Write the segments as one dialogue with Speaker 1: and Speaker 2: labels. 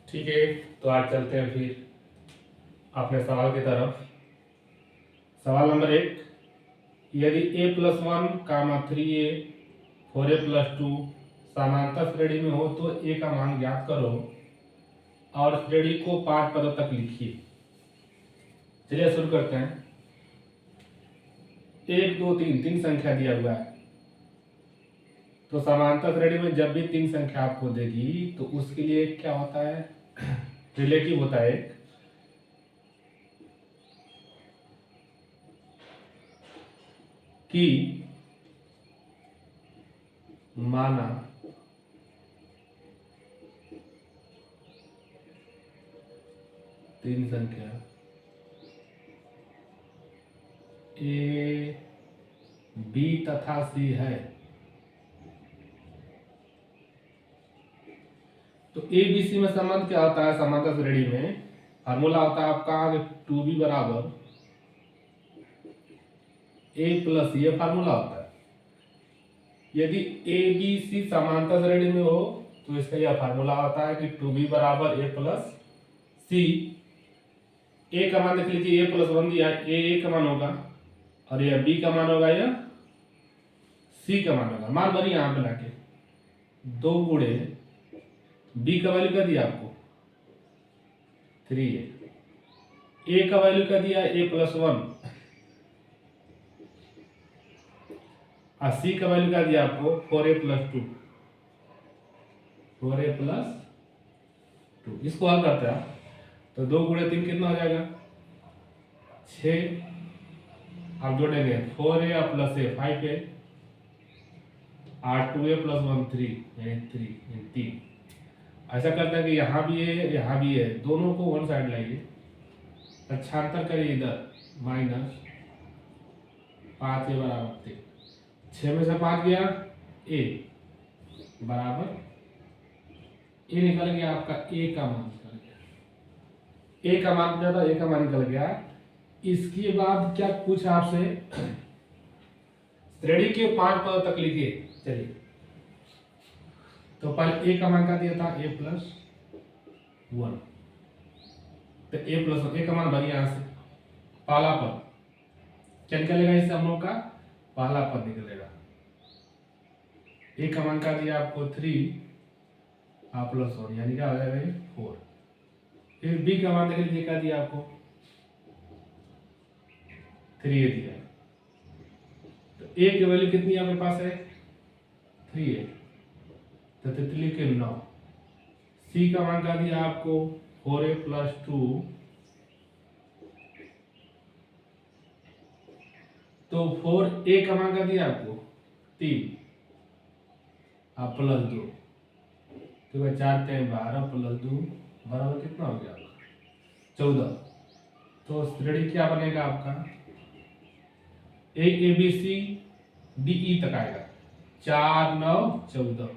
Speaker 1: ठीक है, तो आज चलते हैं फिर अपने सवाल की तरफ। सवाल नंबर 1, यदि a+1, 3a, 4a+2 समांतर श्रेणी में हो तो a का मान ज्ञात करो और श्रेणी को 5 पदों तक लिखिए। चलिए शुरू करते हैं। 1 2 3 तीन संख्या दिया हुआ है, तो समांतर श्रेणी में जब भी तीन संख्या आपको देगी तो उसके लिए क्या होता है, रिलेटिव होता है कि माना तीन संख्या ए, बी तथा सी है, तो ए बी सी में संबंध क्या होता है? समांतर श्रेणी में फार्मूला होता है आपका 2b बराबर a प्लस, ये फार्मूला होता है। यदि ए बी सी समांतर श्रेणी में हो तो इसका यह फार्मूला होता है कि 2b बराबर a प्लस सी। ए का मान देख लीजिए, a+1 दिया, ए का मान होगा और यह b का मान होगा, यह c का मान होगा। मान भरी यहां पे लाके 2 गुणे b का वैल्यू क्या दिया आपको 3a, a का वैल्यू क्या दिया a+1 और c का वैल्यू क्या दिया आपको 4a+2, 4a+2। इसको हल करते हैं तो 2 गुणे 3 कितना हो जाएगा 6। आप जोड़ेंगे 4a प्लस a 5a और 2a+1 3, यानी 3। ऐसा करते हैं कि यहाँ भी है यहाँ भी है, दोनों को वन साइड लाइए, पक्षांतर करिए इधर, माइनस 5a बराबर 3। 6 में से 5 गया a बराबर, ए निकल गया आपका, ए का मान निकल गया, ए का मान क्या था, ए का मान निकल गया। इसके बाद क्या पूछा आपसे, श्रेणी के 5 पदों तक लिखिए। चलिए, तो पहले ए का मान क्या दिया था a+1, तो a+1, ए का मान भरिए यहां से, पहला पद क्या निकलेगा इससे हम लोग का, पहला पद निकलेगा। ए का मान क्या दिया आपको 3+1, यानी क्या हो जाएगा 4। फिर बी का मान देख लीजिए क्या दिया आपको 3a दिया, तो ए की वैल्यू कितनी आपके पास है 3a, तो तितली के 9। सी का मान क्या दिया आपको 4a+2, तो 4a का मान क्या दिया आपको 3 और +2, तो 4 3 12 +2 बराबर कितना हो गया आपका 14। तो श्रेणी क्या बनेगा आपका A B C D E तक आएगा, 4 9 14,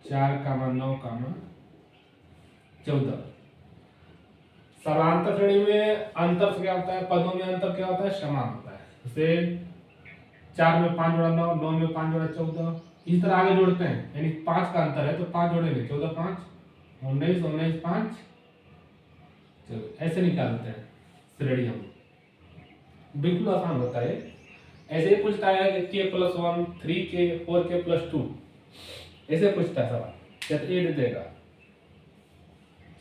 Speaker 1: 4 का मान 9 का मान 14। समांतर श्रेणी में अंतर से क्या होता है, पदों में अंतर क्या होता है, समान होता है। जैसे 4 में 5 जोड़ा 9, 9 में 5 जोड़ा 14, इस तरह आगे जोड़ते हैं, यानी 5 का अंतर है तो 5 जोड़ेंगे, 14 5 19, 19 5, चलो ऐसे निकालते हैं श्रेणी हम, बिल्कुल आसान होता है। ऐसे ही पूछता है कि k+1, 3k, 4k+2, ऐसे पूछता है सवाल, क्या तो ए दे देगा।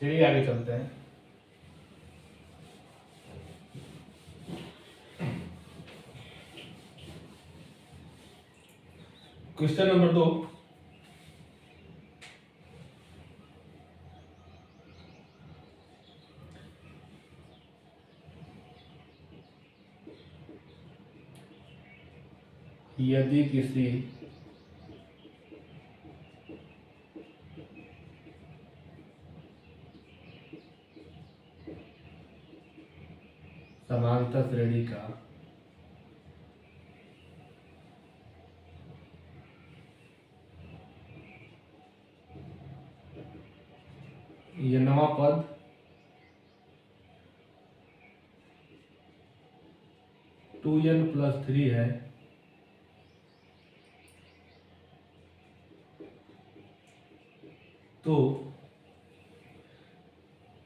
Speaker 1: चलिए आगे चलते हैं। क्वेश्चन नंबर 2, यदि किसी समांतर श्रेणी का ये नवा पद 2n+3 है, तो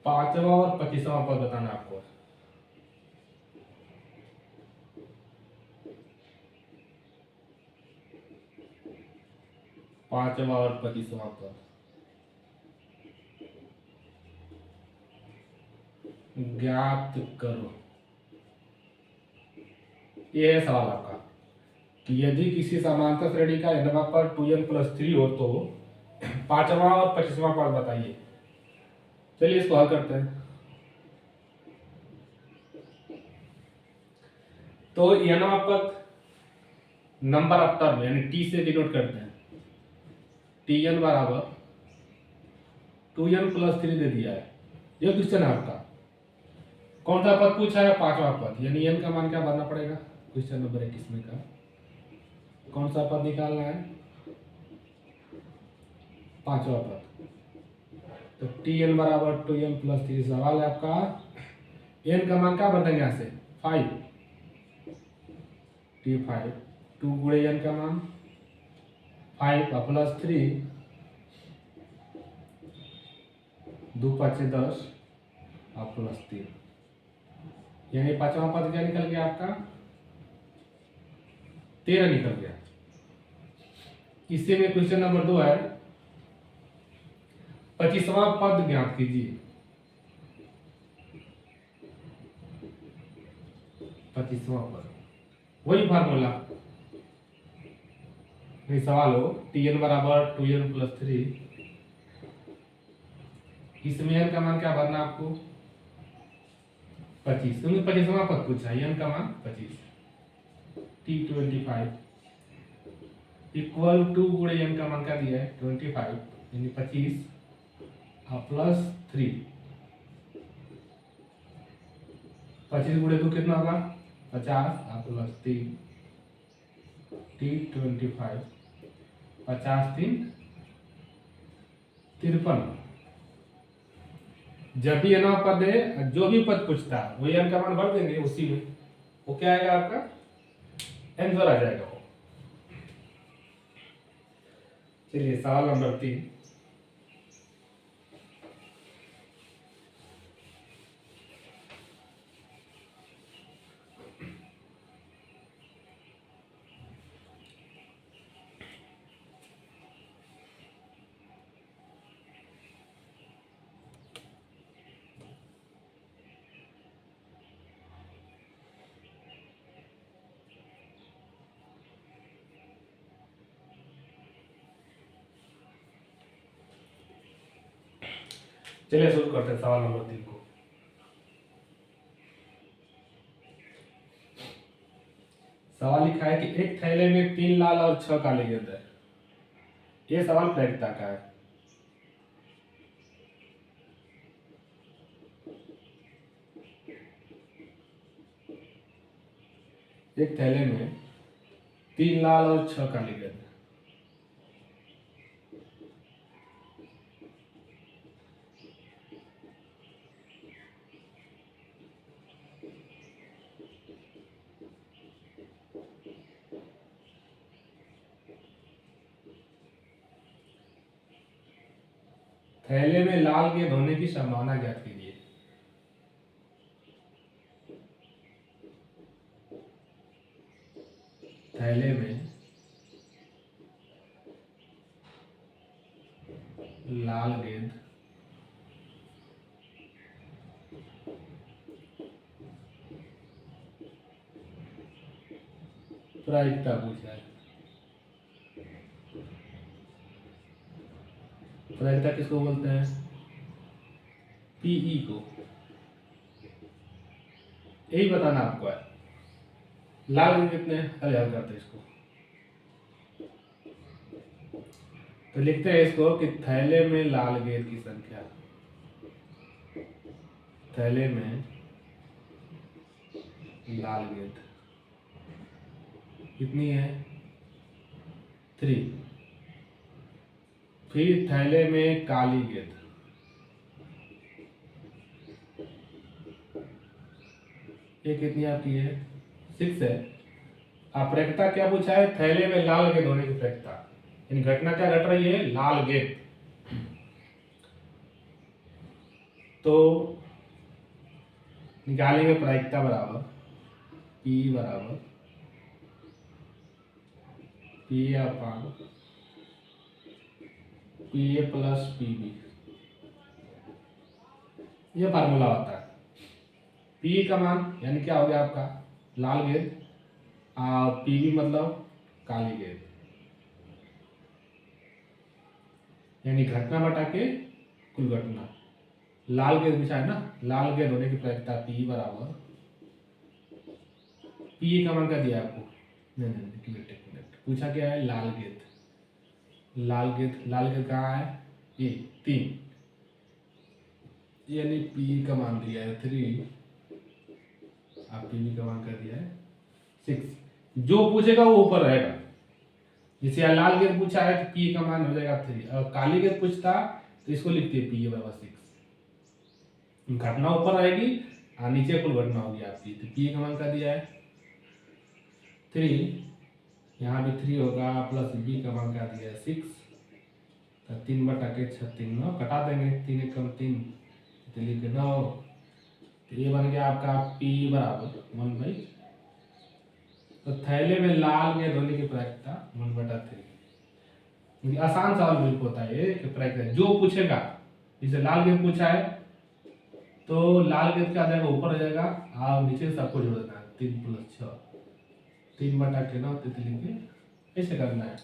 Speaker 1: 5वां और 25वां पद बताना आपको। पांचवा और 25वां पद ज्ञात करो। ये है सवाल आपका कि यदि किसी समांतर श्रेणी का n पर 2n+3 हो तो 5वां और 25वां पद बताइए। चलिए इसको हल करते हैं। तो nवां पद नंबर ऑफ टर्म यानी t से डिनोट करते हैं। tn बराबर 2n+3 दे दिया है। ये क्वेश्चन है आपका। कौन सा पद पूछा है? 5वां पद, यानी n का मान क्या भरना पड़ेगा? क्वेश्चन नंबर 21 में का कौन सा पद निकालना है? 5वां पद। तो tn बराबर 2n+3 सवाल है आपका। n का मान क्या भर देंगे यहाँ से? 5 t5 2 गुणे n का मान 5 प्लस 3 2 5 10 और प्लस 3, यानी 5वां पद क्या निकल गया आपका? 13 निकल गया। इसी में क्वेश्चन नंबर 2 है 25वां पद ज्ञात कीजिए। 25वां पद वही फार्मूला सवाल हो tn बराबर 2n+3, इसमें n का मान क्या भरना आपको? 25, क्योंकि 25वां पद पूछा है। n का मान 25 t25 इक्वल टू गुणे n का मान क्या दिया है? 25 यानी 25 और प्लस 3। 25 गुणे 2 कितना होगा? 50 और प्लस 3 t25 50 3 53। जब भी n पद है, जो भी पद पूछता है वही n का मान भर देंगे उसी में। वो क्या आएगा आपका? आंसर आ जाएगा वो। चलिए सवाल नंबर 3। चलिए शुरू करते हैं सवाल नंबर 3 को। सवाल लिखा है कि एक थैले में 3 लाल और 6 काले गेंद है। ये सवाल प्रायिकता का है। एक थैले में 3 लाल और 6 काले गेंद है। थैले में लाल गेंद होने की संभावना ज्ञात कीजिए। थैले में लाल गेंद प्रायिकता पूछा है। प्रायिकता किसको बोलते हैं? पीई को। यही बताना आपको है। लाल गेंद कितने हल करते हैं इसको। तो लिखते हैं इसको कि थैले में लाल गेंद की संख्या, थैले में लाल गेंद कितनी है? 3। फिर थैले में काली गेंद, ये कितनी आती है? 6 है। प्रायिकता क्या पूछा है? थैले में लाल गेंद होने की प्रायिकता, यानी घटना क्या घट रही है? लाल गेंद। तो निकालेंगे प्रायिकता बराबर P बराबर PA अपान PA प्लस PB, ये फार्मूला होता है। P का मान यानी क्या हो गया आपका लाल गेंद, और PB मतलब काली गेंद, यानी घटना बटा के कुल घटना। लाल गेंद पूछा है ना, लाल गेंद होने की प्रायिकता P बराबर, P का मान क्या दिया आपको, नहीं पूछा क्या है, लाल गेंद। लाल गेंद कहाँ है, ये 3, यानी P का मान दिया है 3, आप PB का मान कर दिया है 6। जो पूछेगा वो ऊपर रहेगा। जैसे यहाँ लाल गेंद पूछा है तो P का मान हो जाएगा 3, और काली गेंद पूछता तो इसको लिखते हैं P बराबर 6। घटना ऊपर रहेगी और नीचे कुल घटना होगी आपकी। तो P का मान क्या दिया है 3, यहाँ भी 3 होगा, प्लस B का मान क्या दिया है 6, तो 3 बटा के 6 3 9 कटा देंगे, 3 एक कम 3 तो लिखे 9। तो ये बन गया आपका P बराबर 1/, तो थैले में लाल गेंद होने की प्रायिकता 1/3। आसान सवाल बिल्कुल होता है ये कि प्रायिकता जो पूछेगा, जैसे लाल गेंद पूछा है तो लाल गेंद क्या आ जाएगा ऊपर हो जाएगा, और नीचे सबको जोड़ देना है 3 + 6, 3 बटा के 9 तितली के, ऐसे करना है।